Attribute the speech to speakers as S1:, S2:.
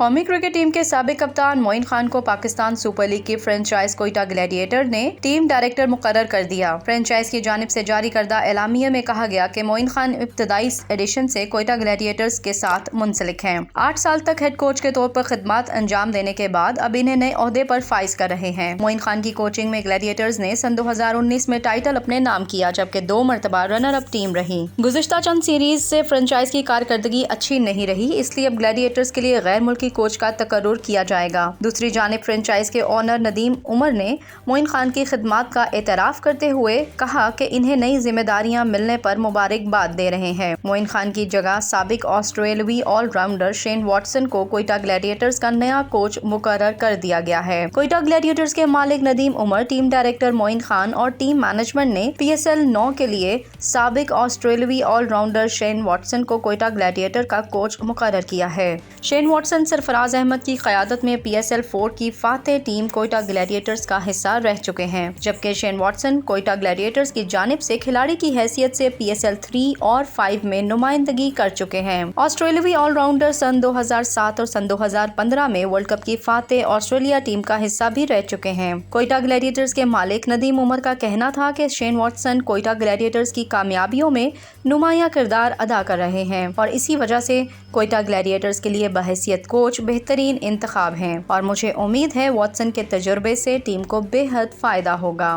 S1: قومی cricket team کے سابق کپتان معین خان کو پاکستان سپر لیگ کی فرنچائز کوئٹہ گلیڈیٹر نے ٹیم ڈائریکٹر مقرر کر دیا۔ فرنچائز کی جانب سے جاری کردہ اعلامیے میں کہا گیا کہ معین خان ابتدائی ایڈیشن سے کوئٹہ گلیڈیٹرز کے ساتھ منسلک ہیں۔ 8 سال تک ہیڈ کوچ کے طور پر خدمات انجام دینے کے بعد اب انہیں نئے عہدے پر فائز کر رہے ہیں۔ معین خان کی کوچنگ میں گلیڈیٹرز نے سن 2019 میں ٹائٹل اپنے نام کیا، جبکہ 2 مرتبہ رنر اپ ٹیم رہی۔ گزشتہ چند سیریز سے فرنچائز کی کارکردگی اچھی نہیں رہی، اس لیے اب گلیڈیٹرز کے لیے غیر ملکی کوچ کا تقرر کیا جائے گا۔ دوسری جانب فرنچائز کے اونر ندیم عمر نے معین خان کی خدمات کا اعتراف کرتے ہوئے کہا کہ انہیں نئی ذمہ داریاں ملنے پر مبارکباد دے رہے ہیں۔ معین خان کی جگہ سابق آسٹریلوی آل راؤنڈر شین واٹسن کو کوئٹہ گلیڈیٹرز کا نیا کوچ مقرر کر دیا گیا ہے۔ کوئٹہ گلیڈیٹرز کے مالک ندیم عمر، ٹیم ڈائریکٹر معین خان اور ٹیم مینجمنٹ نے PSL 9 کے لیے سابق آسٹریلوی آل راؤنڈر شین واٹسن کو کوئٹہ گلیڈیٹر کا کوچ مقرر کیا ہے۔ شین واٹسن سرفراز احمد کی قیادت میں PSL 4 کی فاتح ٹیم کوئٹہ گلیڈیٹرز کا حصہ رہ چکے ہیں، جبکہ شین واٹسن کوئٹہ گلیڈیٹرز کی جانب سے کھلاڑی کی حیثیت سے PSL 3 اور 5 میں نمائندگی کر چکے ہیں۔ آسٹریلوی آل راؤنڈر سن 2007 اور سن 2015 میں ورلڈ کپ کی فاتح آسٹریلیا ٹیم کا حصہ بھی رہ چکے ہیں۔ کوئٹہ گلیڈیٹرز کے مالک ندیم عمر کا کہنا تھا کہ شین واٹسن کوئٹہ گلیڈیٹرز کی کامیابیوں میں نمایاں کردار ادا کر رہے ہیں اور اسی وجہ سے کوئٹہ گلیڈیٹرز کے لیے بحیثیت کوچ بہترین انتخاب ہیں، اور مجھے امید ہے واٹسن کے تجربے سے ٹیم کو بے حد فائدہ ہوگا۔